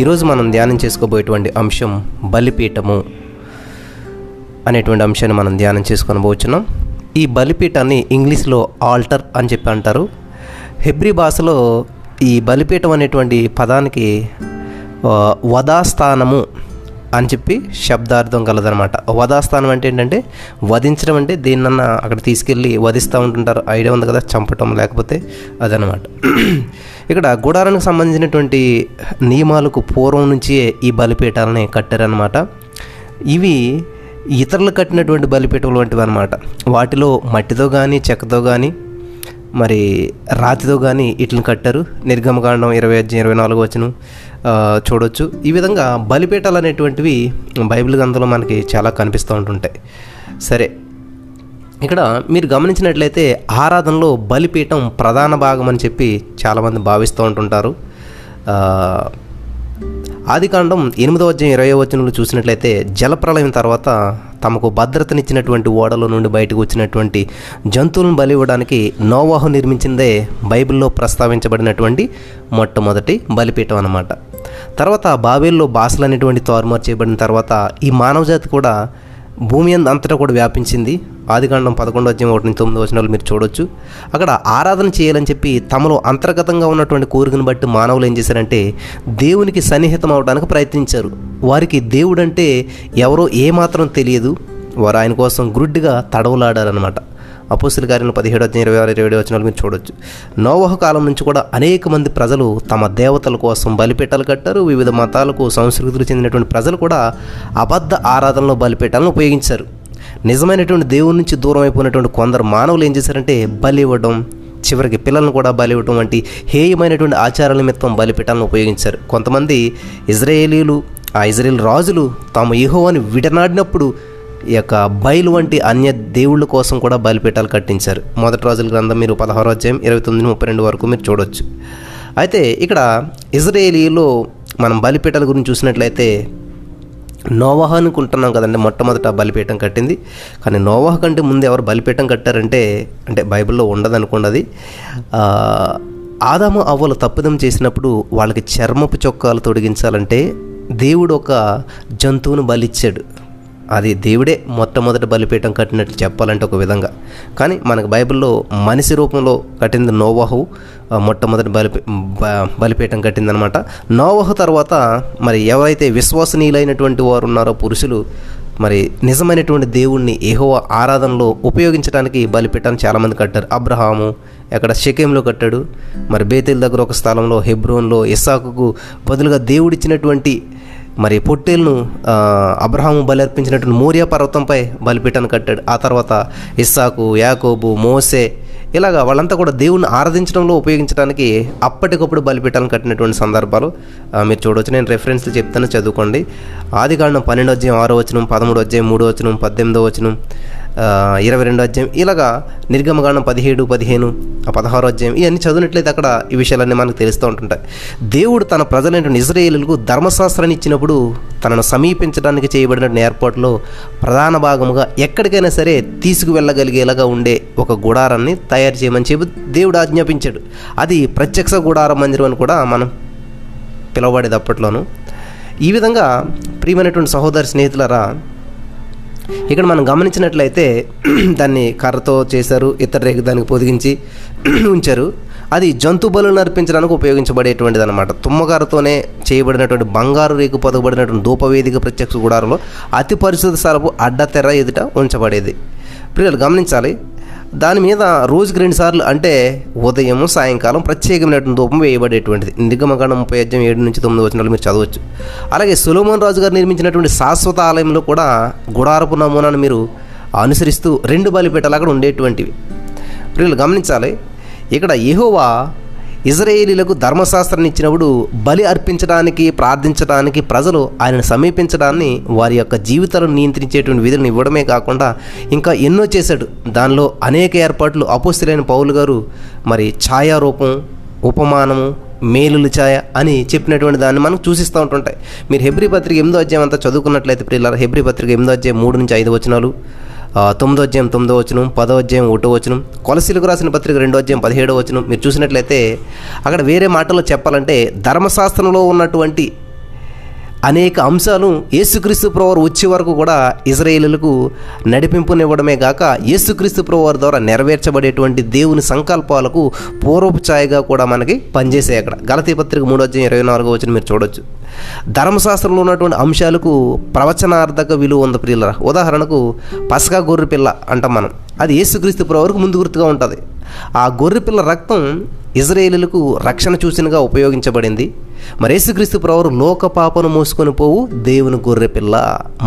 ఈరోజు మనం ధ్యానం చేసుకోబోయేటువంటి అంశం బలిపీఠము అనేటువంటి అంశాన్ని మనం ధ్యానం చేసుకొని పోతున్నాం. ఈ బలిపీఠాన్ని ఇంగ్లీష్లో ఆల్టర్ అని చెప్పి అంటారు. హెబ్రీ భాషలో ఈ బలిపీఠం అనేటువంటి పదానికి వధాస్థానము అని చెప్పి శబ్దార్థం కలదనమాట. వధాస్థానం అంటే ఏంటంటే వధించడం, అంటే దేన్నన్నా అక్కడ తీసుకెళ్ళి వధిస్తూ ఉంటుంటారు. ఐడియా ఉంది కదా, చంపటం లేకపోతే అదనమాట. ఇక్కడ గుడారానికి సంబంధించినటువంటి నియమాలకు పూర్వం నుంచే ఈ బలిపీఠాలని కట్టారనమాట. ఇవి ఇతరులు కట్టినటువంటి బలిపీఠాలు వంటివి అనమాట. వాటిలో మట్టితో కానీ చెక్కతో కానీ మరి రాతితో కానీ ఇట్లను కట్టారు. నిర్గమకాండం 20:24 చూడవచ్చు. ఈ విధంగా బలిపీఠాలు అనేటువంటివి బైబిల్ గ్రంథంలో మనకి చాలా కనిపిస్తూ ఉంటుంటాయి. సరే, ఇక్కడ మీరు గమనించినట్లయితే ఆరాధనలో బలిపీఠం ప్రధాన భాగం అని చెప్పి చాలామంది భావిస్తూ ఉంటుంటారు. ఆదికాండం 8:20 చూసినట్లయితే జలప్రళయం తర్వాత తమకు భద్రతనిచ్చినటువంటి ఓడలో నుండి బయటకు వచ్చినటువంటి జంతువులను బలి ఇవ్వడానికి నోవాహు నిర్మించిందే బైబిల్లో ప్రస్తావించబడినటువంటి మొట్టమొదటి బలిపీఠం అన్నమాట. తర్వాత బాబేల్లో భాషలు అనేటువంటి తారుమారు చేయబడిన తర్వాత ఈ మానవజాతి కూడా భూమి అంతటా కూడా వ్యాపించింది. ఆదికాండం 11:1-9 మీరు చూడొచ్చు. అక్కడ ఆరాధన చేయాలని చెప్పి తమలో అంతర్గతంగా ఉన్నటువంటి కోరికను బట్టి మానవులు ఏం చేశారంటే దేవునికి సన్నిహితం అవడానికి ప్రయత్నించారు. వారికి దేవుడు అంటే ఎవరో ఏమాత్రం తెలియదు. వారు ఆయన కోసం గుడ్డిగా తడవలాడారనమాట. అపోస్తలుల కార్యాలు 17:26-27 మీరు చూడొచ్చు. నోవహు కాలం నుంచి కూడా అనేక మంది ప్రజలు తమ దేవతల కోసం బలిపీఠాలు కట్టారు. వివిధ మతాలకు సంస్కృతులు చెందినటువంటి ప్రజలు కూడా అబద్ధ ఆరాధనలో బలిపీఠాలను ఉపయోగించారు. నిజమైనటువంటి దేవుడి నుంచి దూరం అయిపోయినటువంటి కొందరు మానవులు ఏం చేశారంటే బలి ఇవ్వడం, చివరికి పిల్లలను కూడా బలి ఇవ్వడం వంటి హేయమైనటువంటి ఆచారాల నిమిత్తం బలిపీఠాలను ఉపయోగించారు. కొంతమంది ఇజ్రాయేల్ రాజులు తాము యెహోవాను విడనాడినప్పుడు ఈ యొక్క బయలు వంటి అన్య దేవుళ్ళ కోసం కూడా బలిపీఠాలు కట్టించారు. మొదటి రాజుల గ్రంథం మీరు 16:29-32 మీరు చూడవచ్చు. అయితే ఇక్కడ ఇజ్రాయేలీలో మనం బలిపీఠాల గురించి చూసినట్లయితే నోవాహు అనుకుంటున్నాం కదండి మొట్టమొదట బలిపీఠం కట్టింది. కానీ నోవాహు కంటే ముందు ఎవరు బలిపీఠం కట్టారంటే బైబిల్లో ఉండదనుకున్నది. ఆదాము అవ్వలు తప్పిదం చేసినప్పుడు వాళ్ళకి చర్మపు చొక్కాలు తొడిగించాలంటే దేవుడు ఒక జంతువును బలిచ్చాడు. అది దేవుడే మొట్టమొదటి బలిపీఠం కట్టినట్లు చెప్పాలంటే ఒక విధంగా. కానీ మనకు బైబిల్లో మనిషి రూపంలో కట్టింది నోవాహు మొట్టమొదటి బలిపీఠం కట్టిందనమాట. నోవాహు తర్వాత మరి ఎవరైతే విశ్వసనీయులైనటువంటి వారు ఉన్నారో పురుషులు, మరి నిజమైనటువంటి దేవుణ్ణి యెహోవా ఆరాధనలో ఉపయోగించడానికి బలిపీఠాన్ని చాలామంది కట్టారు. అబ్రహాము ఎక్కడ షెకెంలో కట్టాడు. మరి బేతేల్ దగ్గర ఒక స్థలంలో, హెబ్రోన్లో ఇస్సాకుకు బదులుగా దేవుడిచ్చినటువంటి మరి పొట్టేలను అబ్రహాము బలి అర్పించినటువంటి మోరియా పర్వతంపై బలిపీఠాన్ని కట్టాడు. ఆ తర్వాత ఇస్సాకు, యాకోబు, మోసే ఇలాగా వాళ్ళంతా కూడా దేవుణ్ణి ఆరాధించడంలో ఉపయోగించడానికి అప్పటికప్పుడు బలిపీఠాలను కట్టినటువంటి సందర్భాలు మీరు చూడవచ్చు. నేను రెఫరెన్స్లు చెప్తాను, చదువుకోండి. ఆదికాండం 12:6, 13:3, 18, 22 ఇలాగా నిర్గమకాండం 17, 15, 16 ఇవన్నీ చదివినట్లయితే అక్కడ ఈ విషయాలన్నీ మనకు తెలుస్తూ ఉంటుంటాయి. దేవుడు తన ప్రజలైన ఇశ్రాయేలులకు ధర్మశాస్త్రాన్ని ఇచ్చినప్పుడు తనను సమీపించడానికి చేయబడిన ఏర్పాటులో ప్రధాన భాగముగా ఎక్కడికైనా సరే తీసుకువెళ్ళగలిగేలాగా ఉండే ఒక గుడారాన్ని తయారు చేయమని చెప్పి దేవుడు ఆజ్ఞాపించాడు. అది ప్రత్యక్ష గుడార మందిరం అని కూడా మనం పిలువబడేది అప్పట్లోనూ. ఈ విధంగా ప్రియమైనటువంటి సహోదరి స్నేహితులారా, ఇక్కడ మనం గమనించినట్లయితే దాన్ని కర్రతో చేశారు, ఇతర రేఖ దానికి పొదిగించి ఉంచారు. అది జంతు బలులను అర్పించడానికి ఉపయోగించబడేటువంటిది అనమాట. తుమ్మగారుతోనే చేయబడినటువంటి బంగారు రేకు పొదగబడినటువంటి ధూపవేదిక ప్రత్యక్ష గుడారంలో అతి పరిశుద్ధ స్థలపు అడ్డతెర్ర ఎదుట ఉంచబడేది. ప్రియులు గమనించాలి, దాని మీద రోజుకి 2 సార్లు అంటే ఉదయం సాయంకాలం ప్రత్యేకమైనటువంటి ధూపం వేయబడేటువంటిది. నిర్గమకాండం 30:7-9 మీరు చదవచ్చు. అలాగే సొలొమోను రాజు గారు నిర్మించినటువంటి శాశ్వత ఆలయంలో కూడా గుడారపు నమూనాను మీరు అనుసరిస్తూ 2 బలిపీఠాలు అక్కడ ఉండేటువంటివి. ప్రియులు గమనించాలి, ఇక్కడ యెహోవా ఇశ్రాయేలీలకు ధర్మశాస్త్రాన్ని ఇచ్చినప్పుడు బలి అర్పించడానికి, ప్రార్థించడానికి, ప్రజలు ఆయనను సమీపించడాన్ని, వారి యొక్క జీవితాలను నియంత్రించేటువంటి విధులను ఇవ్వడమే కాకుండా ఇంకా ఎన్నో చేశాడు. దానిలో అనేక ఏర్పాట్లు అపోస్తలులైన పౌలు గారు మరి ఛాయారూపం, ఉపమానము, మేలుల ఛాయ అని చెప్పినటువంటి దాన్ని మనం చూసిస్తూ ఉంటుంటాయి. మీరు హెబ్రీ పత్రిక 8వ అంతా చదువుకున్నట్లయితే ప్రియులారా, హెబ్రీ పత్రిక 8:3-5 9:9, 10:1, కొలసీలకు రాసిన పత్రిక 2:17 మీరు చూసినట్లయితే అక్కడ వేరే మాటల్లో చెప్పాలంటే ధర్మశాస్త్రంలో ఉన్నటువంటి అనేక అంశాలు యేసుక్రీస్తు ప్రభువారు వచ్చే వరకు కూడా ఇశ్రాయేలులకు నడిపింపునివ్వడమే గాక యేసుక్రీస్తు ప్రభువారి ద్వారా నెరవేర్చబడేటువంటి దేవుని సంకల్పాలకు పూర్వపు ఛాయగా కూడా మనకి పనిచేసాయి. అక్కడ గలతీ పత్రిక 3:24 మీరు చూడొచ్చు. ధర్మశాస్త్రంలో ఉన్నటువంటి అంశాలకు ప్రవచనార్థక విలువ ఉంది ప్రియులరా. ఉదాహరణకు పసకా గొర్రె పిల్ల అంటాం మనం, అది యేసుక్రీస్తు ప్రభువారికి ముందు గుర్తుగా ఉంటుంది. ఆ గొర్రెపిల్ల రక్తం ఇశ్రాయేలులకు రక్షణ సూచనగా ఉపయోగించబడింది. మరి యేసుక్రీస్తు ప్రభువారు లోక పాపను మోసుకొని పోవు దేవుని గొర్రెపిల్ల,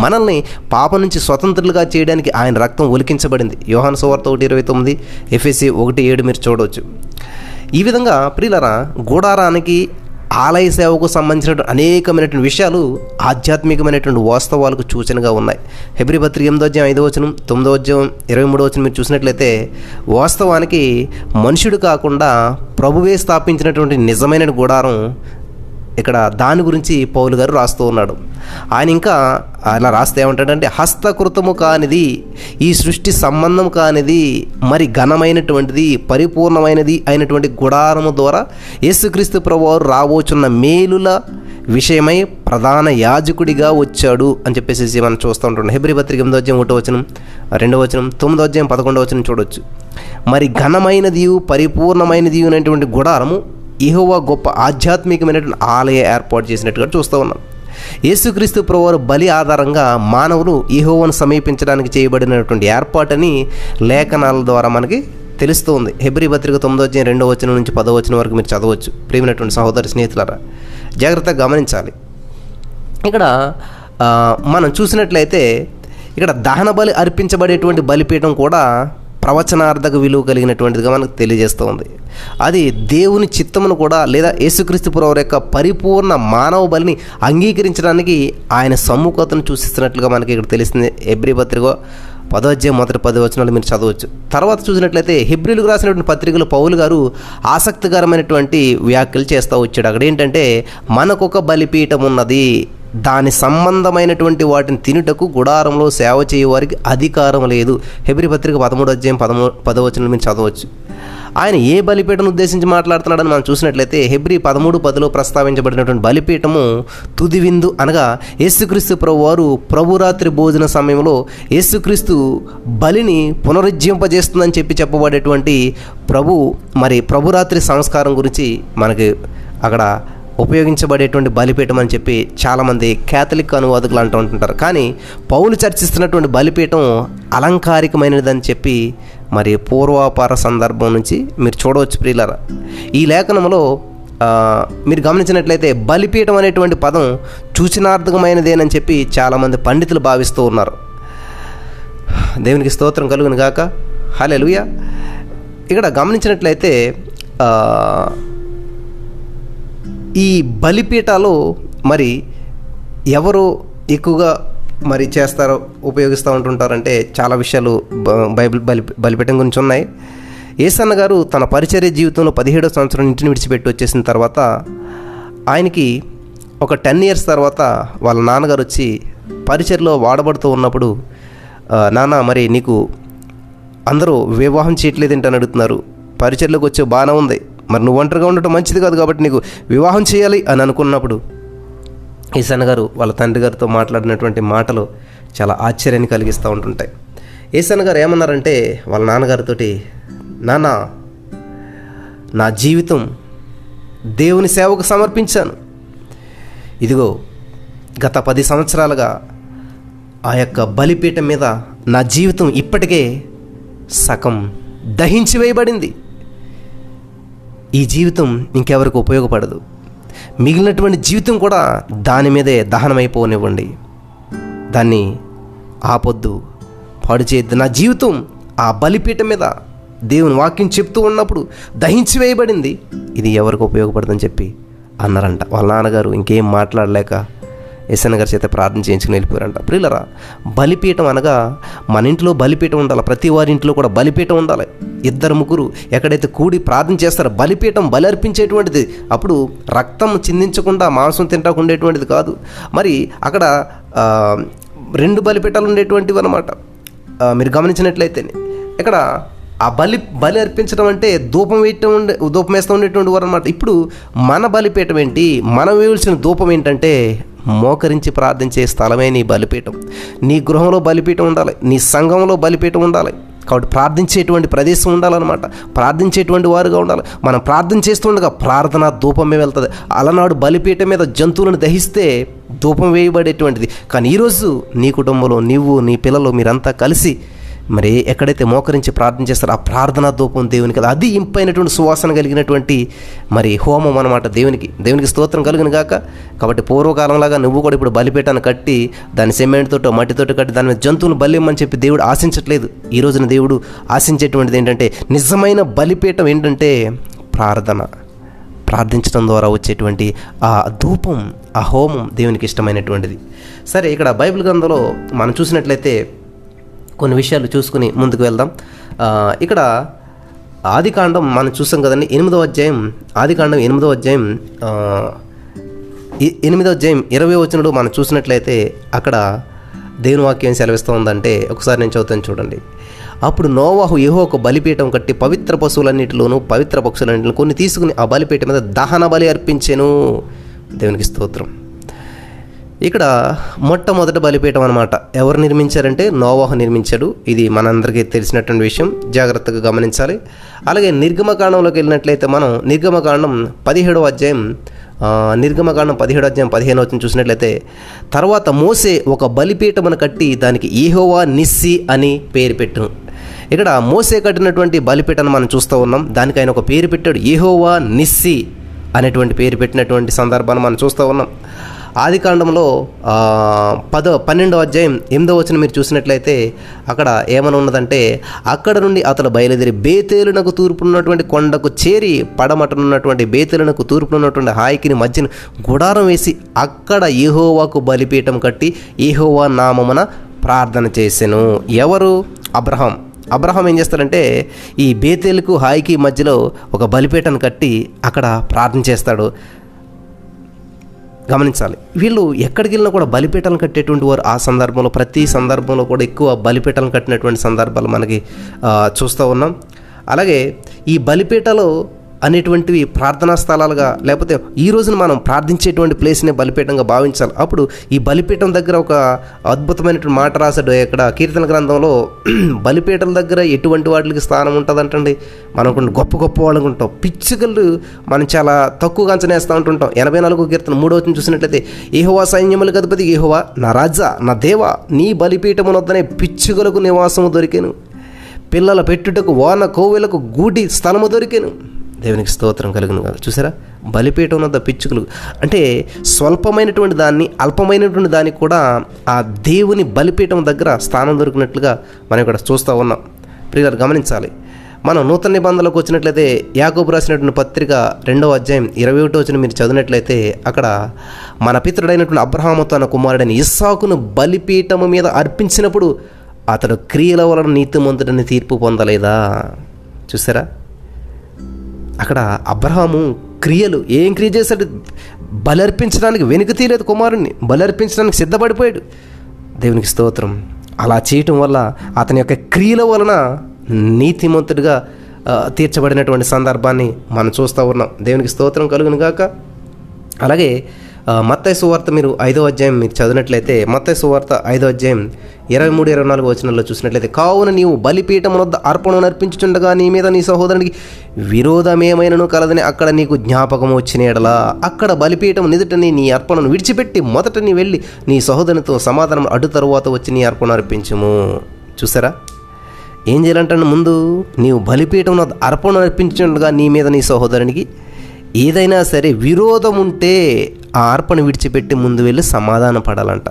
మనల్ని పాపం నుంచి స్వతంత్రులుగా చేయడానికి ఆయన రక్తం ఒలికించబడింది. యోహాను సువార్త 1:29, ఎఫెసీ 1:7 మీరు చూడవచ్చు. ఈ విధంగా ప్రియులరా, గుడారానికి ఆలయ సేవకు సంబంధించిన అనేకమైనటువంటి విషయాలు ఆధ్యాత్మికమైనటువంటి వాస్తవాలకు సూచనగా ఉన్నాయి. హెబ్రీ పత్రిక 8:5, 9, 23 మీరు చూసినట్లయితే వాస్తవానికి మనుషుడు కాకుండా ప్రభువే స్థాపించినటువంటి నిజమైన గుడారం ఇక్కడ దాని గురించి పౌలు గారు రాస్తూ ఉన్నాడు. ఆయన ఇంకా అలా రాస్తే ఏమంటాడంటే, హస్తకృతము కానిది, ఈ సృష్టి సంబంధం కానిది, మరి ఘనమైనటువంటిది, పరిపూర్ణమైనది అయినటువంటి గుడారము ద్వారా యేసుక్రీస్తు ప్రభువారు రాబోచున్న మేలుల విషయమై ప్రధాన యాజకుడిగా వచ్చాడు అని చెప్పేసి మనం చూస్తూ ఉంటున్నాం. హెబ్రీ పత్రిక 8:1, 2, 9, 11 చూడవచ్చు. మరి ఘనమైనది పరిపూర్ణమైనది అనేటువంటి గుడారము యెహోవా గొప్ప ఆధ్యాత్మికమైనటువంటి ఆలయ ఏర్పాటు చేసినట్టుగా చూస్తూ ఉన్నాం. యేసుక్రీస్తు ప్రభువారు బలి ఆధారంగా మానవులు యెహోవాను సమీపించడానికి చేయబడినటువంటి ఏర్పాటని లేఖనాల ద్వారా మనకి తెలుస్తుంది. హెబ్రీ పత్రిక 9:2 నుంచి 10 వరకు మీరు చదవచ్చు. ప్రియమైనటువంటి సహోదరి స్నేహితులారా, జాగ్రత్తగా గమనించాలి. ఇక్కడ మనం చూసినట్లయితే ఇక్కడ దహన బలి అర్పించబడేటువంటి బలిపీఠం కూడా ప్రవచనార్థక విలువ కలిగినటువంటిదిగా మనకు తెలియజేస్తూ ఉంది. అది దేవుని చిత్తమును కూడా లేదా యేసుక్రీస్తు ప్రభువారి యొక్క పరిపూర్ణ మానవ బలిని అంగీకరించడానికి ఆయన సమ్ముఖతను సూచిస్తున్నట్లుగా మనకి ఇక్కడ తెలుస్తుంది. హెబ్రీ పత్రిక 10:10 మీరు చదవచ్చు. తర్వాత చూసినట్లయితే హెబ్రీలకు రాసినటువంటి పత్రికలు పౌలు గారు ఆసక్తికరమైనటువంటి వ్యాఖ్యలు చేస్తూ వచ్చాడు. అక్కడ ఏంటంటే, మనకొక బలిపీఠం ఉన్నది, దాని సంబంధమైనటువంటి వాటిని తినుటకు గుడారంలో సేవ చేయవారికి అధికారం లేదు. హెబ్రీ పత్రిక 13:10 మీరు చదవచ్చు. ఆయన ఏ బలిపీఠం ఉద్దేశించి మాట్లాడుతున్నాడని మనం చూసినట్లయితే హెబ్రీ 13:10 ప్రస్తావించబడినటువంటి బలిపీఠము తుది విందు, అనగా యేసుక్రీస్తు ప్రభువారు ప్రభురాత్రి భోజన సమయంలో యేసుక్రీస్తు బలిని పునరుజ్జింపజేస్తుందని చెప్పబడేటువంటి ప్రభురాత్రి సంస్కారం గురించి మనకి అక్కడ ఉపయోగించబడేటువంటి బలిపీఠం అని చెప్పి చాలామంది క్యాథలిక్ అనువాదకులు అంటూ ఉంటుంటారు. కానీ పౌలు చర్చిస్తున్నటువంటి బలిపీఠం అలంకారికమైనదని చెప్పి మరి పూర్వాపార సందర్భం నుంచి మీరు చూడవచ్చు ప్రియులారా. ఈ లేఖనంలో మీరు గమనించినట్లయితే బలిపీఠం అనేటువంటి పదం సూచనార్థకమైనదేనని చెప్పి చాలామంది పండితులు భావిస్తూ ఉన్నారు. దేవునికి స్తోత్రం కలుగును గాక. హల్లెలూయా. ఇక్కడ గమనించినట్లయితే ఈ బలిపీఠాలు మరి ఎవరు ఎక్కువగా మరి చేస్తారో ఉపయోగిస్తూ ఉంటుంటారంటే చాలా విషయాలు బలిపీఠం గురించి ఉన్నాయి. యేసన్న గారు తన పరిచర్య జీవితంలో 17వ సంవత్సరం ఇంటిని విడిచిపెట్టి వచ్చేసిన తర్వాత ఆయనకి ఒక 10 years తర్వాత వాళ్ళ నాన్నగారు వచ్చి పరిచర్యలో వాడబడుతూ ఉన్నప్పుడు, నాన్న మరి నీకు అందరూ వివాహం చేయట్లేదేంటని అడుగుతున్నారు, పరిచర్యలోకి వచ్చే బాగానే ఉంది, మరి నువ్వు ఒంటరిగా ఉండటం మంచిది కాదు కాబట్టి నీకు వివాహం చేయాలి అని అనుకున్నప్పుడు యేసన్న గారు వాళ్ళ తండ్రి గారితో మాట్లాడినటువంటి మాటలు చాలా ఆశ్చర్యాన్ని కలిగిస్తూ ఉంటుంటాయి. యేసన్న గారు ఏమన్నారంటే వాళ్ళ నాన్నగారితోటి, నాన్న నా జీవితం దేవుని సేవకు సమర్పించాను, ఇదిగో గత 10 సంవత్సరాలుగా ఆ యొక్క బలిపీఠం మీద నా జీవితం ఇప్పటికే సగం దహించి వేయబడింది, ఈ జీవితం ఇంకెవరికి ఉపయోగపడదు, మిగిలినటువంటి జీవితం కూడా దాని మీదే దహనమైపోనివ్వండి, దాన్ని ఆపొద్దు, పాడు చేయొద్దు, నా జీవితం ఆ బలిపీఠం మీద దేవుని వాక్యం చెప్తూ ఉన్నప్పుడు దహించి వేయబడింది, ఇది ఎవరికి ఉపయోగపడదని చెప్పి అన్నారంట. వాళ్ళ నాన్నగారు ఇంకేం మాట్లాడలేక యేసన్న గారి చేత ప్రార్థన చేయించుకుని వెళ్ళిపోయారంట. ప్రియులరా, బలిపీఠం అనగా మన ఇంట్లో బలిపీఠం ఉండాలి, ప్రతి వారి ఇంట్లో కూడా బలిపీఠం ఉండాలి. 2-3 ఎక్కడైతే కూడి ప్రార్థన చేస్తారో బలిపీఠం బలి అర్పించేటువంటిది. అప్పుడు రక్తం చిందించకుండా మాంసం తింటాకు ఉండేటువంటిది కాదు. మరి అక్కడ 2 బలిపీఠాలు ఉండేటువంటివి అన్నమాట. మీరు గమనించినట్లయితే ఇక్కడ ఆ బలి అర్పించడం అంటే ధూపం వేస్తూ ఉండేటువంటి వారు అనమాట. ఇప్పుడు మన బలిపీఠం ఏంటి, మనం వేయాల్సిన ధూపం ఏంటంటే మోకరించి ప్రార్థించే స్థలమే నీ బలిపీఠం. నీ గృహంలో బలిపీఠం ఉండాలి, నీ సంఘంలో బలిపీఠం ఉండాలి. కాబట్టి ప్రార్థించేటువంటి ప్రదేశం ఉండాలన్నమాట. ప్రార్థించేటువంటి వారుగా ఉండాలి. మనం ప్రార్థన చేస్తుండగా ప్రార్థన ధూపమే వెళ్తుంది. అలనాడు బలిపీఠం మీద జంతువులను దహిస్తే ధూపం వేయబడేటువంటిది. కానీ ఈరోజు నీ కుటుంబంలో నీవు, నీ పిల్లలు మీరంతా కలిసి మరి ఎక్కడైతే మోకరించి ప్రార్థన చేస్తారో ఆ ప్రార్థనా ధూపం దేవునికి కదా, అది ఇంపైనటువంటి సువాసన కలిగినటువంటి మరి హోమం అనమాట. దేవునికి స్తోత్రం కలుగును గాక. కాబట్టి పూర్వకాలంలాగా నువ్వు కూడా ఇప్పుడు బలిపీఠాన్ని కట్టి దాని సిమెంట్తోటో మట్టితోటో కట్టి దాని మీద జంతువులు బలిమ్మని చెప్పి దేవుడు ఆశించట్లేదు. ఈ రోజున దేవుడు ఆశించేటువంటిది ఏంటంటే నిజమైన బలిపీఠం ఏంటంటే ప్రార్థించడం ద్వారా వచ్చేటువంటి ఆ ధూపం, ఆ హోమం దేవునికి ఇష్టమైనటువంటిది. సరే, ఇక్కడ బైబిల్ గ్రంథంలో మనం చూసినట్లయితే కొన్ని విషయాలు చూసుకుని ముందుకు వెళ్దాం. ఇక్కడ ఆదికాండం మనం చూసాం కదండి, 8వ అధ్యాయం, ఆదికాండం 8వ అధ్యాయం 8వ అధ్యాయం 20వ వచనంలో మనం చూసినట్లయితే అక్కడ దేవుని వాక్యం సెలవిస్తూ ఉందంటే, ఒకసారి నేను చదువుతాను చూడండి. అప్పుడు నోవాహు యెహోవాకు బలిపీఠం కట్టి పవిత్ర పశువులన్నిటిలోనూ పవిత్ర పక్షులన్నింటిలో కొన్ని తీసుకుని ఆ బలిపీఠం మీద దహన బలి అర్పించెను. దేవునికి స్తోత్రం. ఇక్కడ మొట్టమొదటి బలిపీఠం అనమాట. ఎవరు నిర్మించారంటే నోవాహు నిర్మించాడు. ఇది మనందరికీ తెలిసినటువంటి విషయం, జాగ్రత్తగా గమనించాలి. అలాగే నిర్గమకాండంలోకి వెళ్ళినట్లయితే మనం నిర్గమకాండం 17వ అధ్యాయం 15వ వచనం చూసినట్లయితే, తర్వాత మోసే ఒక బలిపీఠమును కట్టి దానికి యెహోవా నిస్సి అని పేరు పెట్టును. ఇక్కడ మోసే కట్టినటువంటి బలిపీఠను మనం చూస్తూ ఉన్నాం. దానికి ఆయన ఒక పేరు పెట్టాడు, యెహోవా నిస్సి అనేటువంటి పేరు పెట్టినటువంటి సందర్భాన్ని మనం చూస్తూ ఉన్నాం. ఆదికాండంలో 12వ అధ్యాయం 8వ వచనం మీరు చూసినట్లయితే అక్కడ ఏమని ఉన్నదంటే, అక్కడ నుండి అతడు బయలుదేరి బేతేలునకు తూర్పునున్నటువంటి కొండకు చేరి పడమటనున్నటువంటి బేతేలునకు తూర్పునున్నటువంటి హాయికిని మధ్యన గుడారం వేసి అక్కడ యెహోవాకు బలిపీఠం కట్టి యెహోవా నామమున ప్రార్థన చేసెను. ఎవరు? అబ్రహాం ఏం చేస్తాడంటే ఈ బేతేలుకు హాయికి మధ్యలో ఒక బలిపీఠను కట్టి అక్కడ ప్రార్థన చేస్తాడు. గమనించాలి, వీళ్ళు ఎక్కడికి వెళ్ళినా కూడా బలిపీఠాలను కట్టేటువంటి వారు. ఆ సందర్భంలో ప్రతి సందర్భంలో కూడా ఎక్కువ బలిపీఠాలను కట్టినటువంటి సందర్భాలు మనకి చూస్తూ ఉన్నాం. అలాగే ఈ బలిపీఠాలు అనేటువంటివి ప్రార్థనా స్థలాలుగా, లేకపోతే ఈ రోజున మనం ప్రార్థించేటువంటి ప్లేస్నే బలిపీఠంగా భావించాలి. అప్పుడు ఈ బలిపీఠం దగ్గర ఒక అద్భుతమైనటువంటి మాట రాశాడు ఇక్కడ కీర్తన గ్రంథంలో. బలిపీఠం దగ్గర ఎటువంటి వాటికి స్థానం ఉంటుందంటండి. మనం గొప్ప వాళ్ళు ఉంటాం, పిచ్చుకలు మనం చాలా తక్కువగా అంచనేస్తూ ఉంటుంటాం. 84వ కీర్తన 3వ వచనం చూసినట్లయితే, యెహోవా సైన్యములకు అధిపతి యెహోవా నా రాజా నా దేవా నీ బలిపీఠమునొద్దనే పిచ్చుకలకు నివాసము దొరికెను, పిల్లల పెట్టుటకు వాన కోవెలకు గూటి స్థలము దొరికెను. దేవునికి స్తోత్రం కలుగును కాదు. చూసారా, బలిపీఠం వద్ద పిచ్చుకలు అంటే స్వల్పమైనటువంటి దాన్ని, అల్పమైనటువంటి దానికి కూడా ఆ దేవుని బలిపీఠం దగ్గర స్థానం దొరికినట్లుగా మనం ఇక్కడ చూస్తూ ఉన్నాం. ప్రియులారా గమనించాలి. మనం నూతన నిబంధనలోకి వచ్చినట్లయితే యాకోబు రాసినటువంటి పత్రిక 2వ అధ్యాయం 21వ వచనం మీరు చదివినట్లయితే అక్కడ మన పితరుడైనటువంటి అబ్రహాము తన కుమారుడైన ఇస్సాకును బలిపీఠము మీద అర్పించినప్పుడు అతడు క్రియల వలన నీతిమంతుడని తీర్పు పొందలేదా? చూసారా, అక్కడ అబ్రహాము క్రియలు ఏం క్రియ చేశాడు? బలర్పించడానికి వెనుక తీయలేదు, కుమారుణ్ణి బలర్పించడానికి సిద్ధపడిపోయాడు. దేవునికి స్తోత్రం. అలా చేయటం వల్ల అతని యొక్క క్రియల వలన నీతిమంతుడిగా తీర్చబడినటువంటి సందర్భాన్ని మనం చూస్తూ ఉన్నాం. దేవునికి స్తోత్రం కలుగును గాక. అలాగే మత్తయి సువార్త మీరు 5వ అధ్యాయం మీరు చదివినట్లయితే మత్తయి సువార్త 5వ అధ్యాయం 23-24 వచనాల్లో చూసినట్లయితే, కావున నీవు బలిపీఠమున వద్ద అర్పణను అర్పించుచుండగా నీ మీద నీ సహోదరునికి విరోధమేమైనను కలదని అక్కడ నీకు జ్ఞాపకం వచ్చిన ఎడల అక్కడ బలిపీఠం నిదుటని నీ అర్పణను విడిచిపెట్టి మొదట నీ వెళ్ళి నీ సహోదరునితో సమాధానం అడ్డు తరువాత వచ్చి నీ అర్పణ అర్పించుము. చూసారా, ఏం చేయాలంటే ముందు నీవు బలిపీఠం వద్ద అర్పణ అర్పించుండగా నీ మీద నీ సహోదరునికి ఏదైనా సరే విరోధం ఉంటే ఆ అర్పణ విడిచిపెట్టి ముందు వెళ్ళి సమాధాన పడాలంట.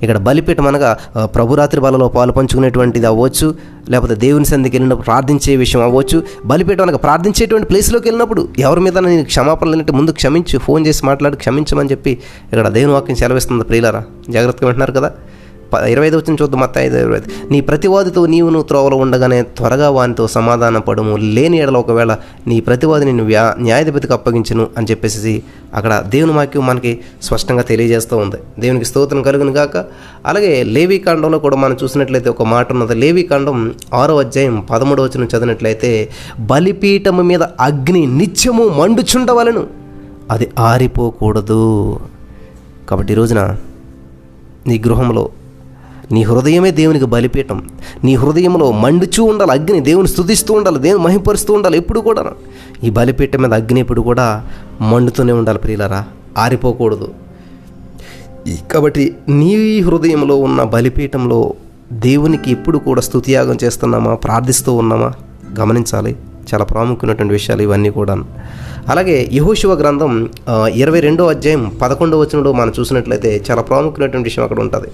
ఇక్కడ బలిపీఠం అనగా ప్రభురాత్రి బలలో పాలు పంచుకునేటువంటిది అవ్వచ్చు, లేకపోతే దేవుని సన్నిధికి వెళ్ళినప్పుడు ప్రార్థించే విషయం అవ్వచ్చు. బలిపీఠం అనగా ప్రార్థించేటువంటి ప్లేస్లోకి వెళ్ళినప్పుడు ఎవరి మీద నేను క్షమాపణలు అంటే ముందు క్షమించు, ఫోన్ చేసి మాట్లాడి క్షమించమని చెప్పి ఇక్కడ దేవుని వాక్యం సెలవిస్తుంది. ప్రియులారా జాగ్రత్తగా వింటున్నారు కదా. 25వ వచనం చూద్దాం. మత్తయి 5:25, నీ ప్రతివాదితో నీవును త్రోవలో ఉండగానే త్వరగా వానితో సమాధాన పడము, లేని ఎడల ఒకవేళ నీ ప్రతివాది నిన్ను న్యాయాధిపతికి అప్పగించును అని చెప్పేసి అక్కడ దేవుని వాక్యం మనకి స్పష్టంగా తెలియజేస్తూ ఉంది. దేవునికి స్తోత్రం కలుగును గాక. అలాగే లేవీకాండంలో కూడా మనం చూసినట్లయితే ఒక మాట ఉన్నది. లేవీకాండం 6వ అధ్యాయం 13వ వచనం చదివినట్లయితే, బలిపీఠము మీద అగ్ని నిత్యము మండుచుండవలెను, అది ఆరిపోకూడదు. కాబట్టి ఈ రోజున నీ గృహంలో నీ హృదయమే దేవునికి బలిపీఠం. నీ హృదయంలో మండుచూ ఉండాలి అగ్ని, దేవుని స్తుతిస్తూ ఉండాలి, దేవుని మహింపరుస్తూ ఉండాలి. ఎప్పుడు కూడా ఈ బలిపీఠం మీద అగ్ని ఎప్పుడు కూడా మండుతూనే ఉండాలి ప్రియులారా, ఆరిపోకూడదు. కాబట్టి నీ హృదయంలో ఉన్న బలిపీఠంలో దేవునికి ఎప్పుడు కూడా స్తుతియాగం చేస్తున్నామా, ప్రార్థిస్తూ ఉన్నామా గమనించాలి. చాలా ప్రాముఖ్యమైనటువంటి విషయాలు ఇవన్నీ కూడా. అలాగే యెహోషువ గ్రంథం 22వ అధ్యాయం 11వ వచనంలో మనం చూసినట్లయితే చాలా ప్రాముఖ్యమైనటువంటి విషయం అక్కడ ఉంటుంది.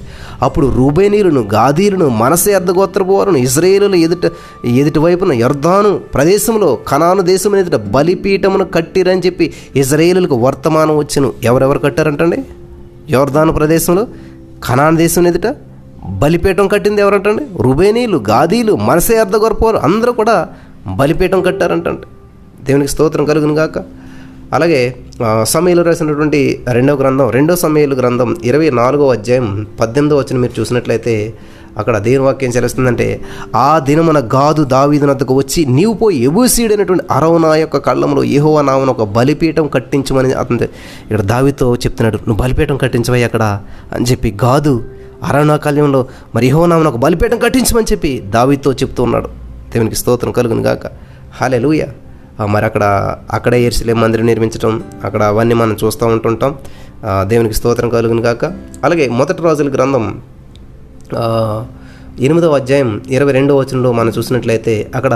అప్పుడు రూబేనీయులను, గాదీలను, మనస్సే అర్ధగోత్రపు వారును ఇశ్రాయేలుల ఎదుటి వైపున యొర్దాను ప్రదేశంలో కనాను దేశం ఎదుట బలిపీఠమును కట్టిరని చెప్పి ఇశ్రాయేలులకు వర్తమానం వచ్చెను. ఎవరెవరు కట్టారంటండి? యొర్దాను ప్రదేశంలో కనాను దేశం ఎదుట బలిపీఠం కట్టింది ఎవరంటండి? రూబేనీయులు, గాదీలు, మనస్సే అర్ధగోత్రపు వారు అందరూ కూడా బలిపీఠం కట్టారంటండి. దేవునికి స్తోత్రం కలుగును గాక. అలాగే సమూయేలు రాసినటువంటి 2 సమూయేలు గ్రంథం 24వ అధ్యాయం 18వ వచనం మీరు చూసినట్లయితే అక్కడ దేవుని వాక్యం చెల్లిస్తుందంటే, ఆ దినమున గాదు దావీదునద్దకు వచ్చి, నీవు పోయి యెబూసీయుడైనటువంటి అరౌనా యొక్క కళ్ళంలో యెహోవా నామమున ఒక బలిపీఠం కట్టించమని అతను ఇక్కడ దావీదుతో చెప్తున్నాడు. నువ్వు బలిపీఠం కట్టించవయ్య అక్కడ అని చెప్పి గాదు అరౌనా కళ్ళంలో మరి యెహోవా నామమున ఒక బలిపీఠం కట్టించమని చెప్పి దావీదుతో చెప్తూ ఉన్నాడు. దేవునికి స్తోత్రం కలుగును గాక. హల్లెలూయా. మరి అక్కడే యెరూషలేము మందిరం నిర్మించడం, అక్కడ అవన్నీ మనం చూస్తూ ఉంటుంటాం. దేవునికి స్తోత్రం కలుగును గాక. అలాగే మొదటి రాజుల గ్రంథం 8వ అధ్యాయం 22వ వచనంలో మనం చూసినట్లయితే అక్కడ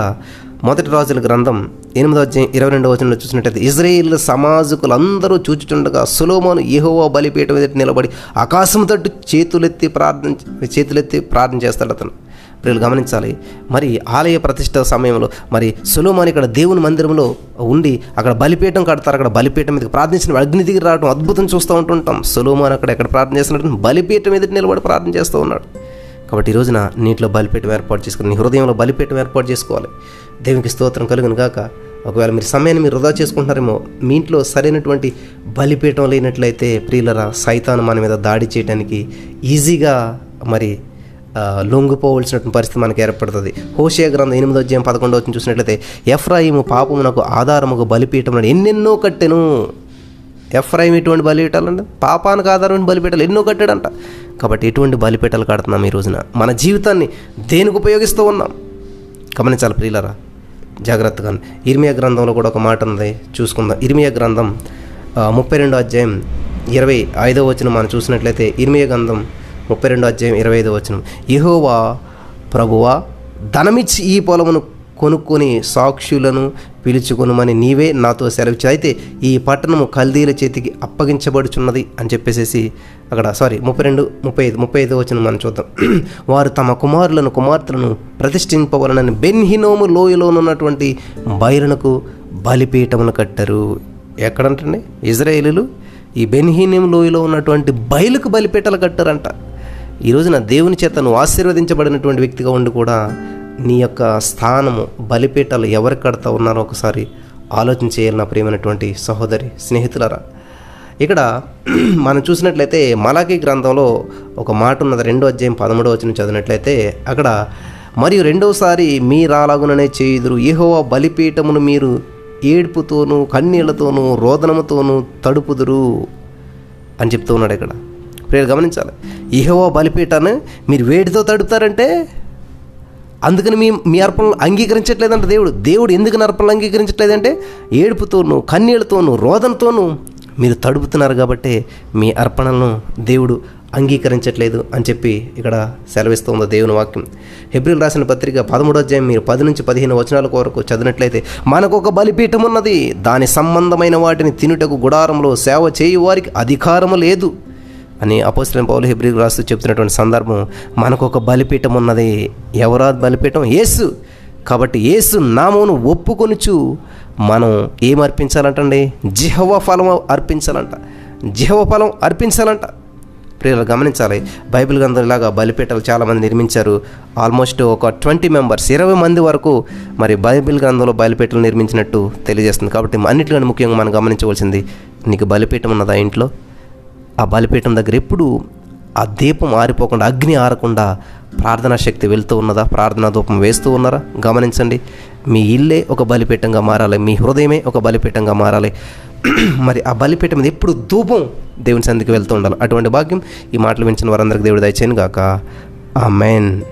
మొదటి రాజుల గ్రంథం 8వ అధ్యాయం 22వ వచనంలో చూసినట్లయితే, ఇశ్రాయేలు సమాజకులందరూ చూచుచుండగా సొలొమోను యెహోవా బలిపీఠం ఎదుట నిలబడి ఆకాశం తట్టు చేతులెత్తి ప్రార్థన చేస్తాడు అతను. ప్రియులు గమనించాలి. మరి ఆలయ ప్రతిష్ట సమయంలో మరి సొలొమోను ఇక్కడ దేవుని మందిరంలో ఉండి అక్కడ బలిపీఠం కడతారు. అక్కడ బలిపీఠం మీదకి ప్రార్థించిన అగ్ని దిగి రావడం అద్భుతం చూస్తూ ఉంటుంటాం. సొలొమోను అక్కడ ఎక్కడ ప్రార్థన చేస్తున్నాడు? బలిపీఠం ఎదుట నిలబడి ప్రార్థన చేస్తూ ఉన్నాడు. కాబట్టి ఈ రోజున నీటిలో బలిపీఠం ఏర్పాటు చేసుకుని నీ హృదయంలో బలిపీఠం ఏర్పాటు చేసుకోవాలి. దేవునికి స్తోత్రం కలుగును గాక. ఒకవేళ మీరు సమయాన్ని మీరు వృధా చేసుకుంటారేమో, మీ ఇంట్లో సరైనటువంటి బలిపీఠం లేనట్లయితే ప్రియులరా, సైతాను మన మీద దాడి చేయడానికి ఈజీగా మరి లొంగిపోవలసినటువంటి పరిస్థితి మనకు ఏర్పడుతుంది. హోషేయ గ్రంథం 8వ అధ్యాయం 11వ వచనం చూసినట్లయితే, ఎఫ్రాయిము పాపమునకు ఆధారముకు బలిపీఠం ఎన్నెన్నో కట్టెను. ఎఫ్రాయిం ఎటువంటి బలిపీఠాలు అంటే పాపానికి ఆధారమైన బలిపీఠాలు ఎన్నో కట్టాడంట. కాబట్టి ఎటువంటి బలిపీఠాలు కడుతున్నాం ఈ రోజున? మన జీవితాన్ని దేనికి ఉపయోగిస్తూ ఉన్నాం గమనించాలి ప్రియులరా, జాగ్రత్తగా. ఇర్మియా గ్రంథంలో కూడా ఒక మాట ఉంది, చూసుకుందాం. ఇర్మియా గ్రంథం 32వ అధ్యాయం 25వ వచనం మనం చూసినట్లయితే, ఇర్మియా గ్రంథం 32వ అధ్యాయం 25వ వచనం, యెహోవా ప్రభువా, ధనమిచ్చి ఈ పొలమును కొనుక్కొని సాక్షులను పిలుచుకొనుమని నీవే నాతో సెలవిచ్చు. అయితే ఈ పట్టణము కల్దీల చేతికి అప్పగించబడుచున్నది అని చెప్పేసి అక్కడ 35వ వచనం మనం చూద్దాం. వారు తమ కుమార్తెలను ప్రతిష్ఠింపవలనని బెన్హినోము లోయలోనున్నటువంటి బయలునకు బలిపీఠమును కట్టారు. ఎక్కడంటే ఇజ్రాయేలీలు ఈ బెన్హినోము లోయలో ఉన్నటువంటి బయలుకు బలిపీఠాలు కట్టారంట. ఈ రోజున దేవుని చేత నువ్వు ఆశీర్వదించబడినటువంటి వ్యక్తిగా ఉండి కూడా నీ యొక్క స్థానము బలిపీఠాలు ఎవరికి కడతా ఉన్నారో ఒకసారి ఆలోచన చేయాలి నా ప్రియమైనటువంటి సహోదరి స్నేహితులరా. ఇక్కడ మనం చూసినట్లయితే మలాకీ గ్రంథంలో ఒక మాట ఉన్నది. 2వ అధ్యాయం 13వ వచనం చదివినట్లయితే అక్కడ, మరియు రెండవసారి మీరాలాగుననే చేయుదురు, యెహోవా బలిపీఠమును మీరు ఏడుపుతోనూ కన్నీళ్లతోనూ రోదనముతోనూ తడుపుదురు అని చెప్తూ ఉన్నాడు. ఇక్కడ ప్రియులు గమనించాలి, యెహోవా బలిపీఠాన్ని మీరు వేడితో తడుపుతారంటే అందుకని మీ అర్పణలు అంగీకరించట్లేదంట దేవుడు ఎందుకు అర్పణలు అంగీకరించట్లేదంటే ఏడుపుతోనూ కన్నీళ్లతోనూ రోదనతోనూ మీరు తడుపుతున్నారు కాబట్టి మీ అర్పణలను దేవుడు అంగీకరించట్లేదు అని చెప్పి ఇక్కడ సెలవిస్తుంది దేవుని వాక్యం. హెబ్రీయులు రాసిన పత్రిక 13వ అధ్యాయం మీరు 10 నుంచి 15 వచనాల వరకు చదివినట్లయితే, మనకు ఒక బలిపీఠం ఉన్నది, దాని సంబంధమైన వాటిని తినుటకు గుడారంలో సేవ చేయు వారికి అధికారము లేదు అని అపోస్తలుడైన పౌలు హెబ్రీయులకు రాస్తూ చెప్తున్నటువంటి సందర్భం. మనకు ఒక బలిపీఠం ఉన్నది. ఎవరా బలిపీఠం? యేసు. కాబట్టి యేసు నామమును ఒప్పుకొనుచు మనం ఏం అర్పించాలంటండి? జిహ్వ ఫలం అర్పించాలంట. ప్రియులు గమనించాలి, బైబిల్ గ్రంథం ఇలాగా బలిపీఠాలు చాలామంది నిర్మించారు. ఆల్మోస్ట్ ఒక 20 మెంబర్స్ 20 మంది వరకు మరి బైబిల్ గ్రంథంలో బలిపీఠాలు నిర్మించినట్టు తెలియజేస్తుంది. కాబట్టి అన్నిటికంటే ముఖ్యంగా మనం గమనించవలసింది, నీకు బలిపీఠం ఉన్నదా ఇంట్లో? ఆ బలిపీఠం దగ్గర ఎప్పుడు ఆ దీపం ఆరిపోకుండా, అగ్ని ఆరకుండా ప్రార్థనా శక్తి వెళ్తూ ఉన్నదా? ప్రార్థనా ధూపం వేస్తూ ఉన్నారా? గమనించండి. మీ ఇల్లే ఒక బలిపీఠంగా మారాలి, మీ హృదయమే ఒక బలిపీఠంగా మారాలి. మరి ఆ బలిపీఠం మీద ఎప్పుడు ధూపం దేవుని సన్నిధికి వెళ్తూ ఉండాలి. అటువంటి భాగ్యం ఈ మాటలు వించిన వారందరికీ దేవుడు దయచేయను గాక. ఆమేన్.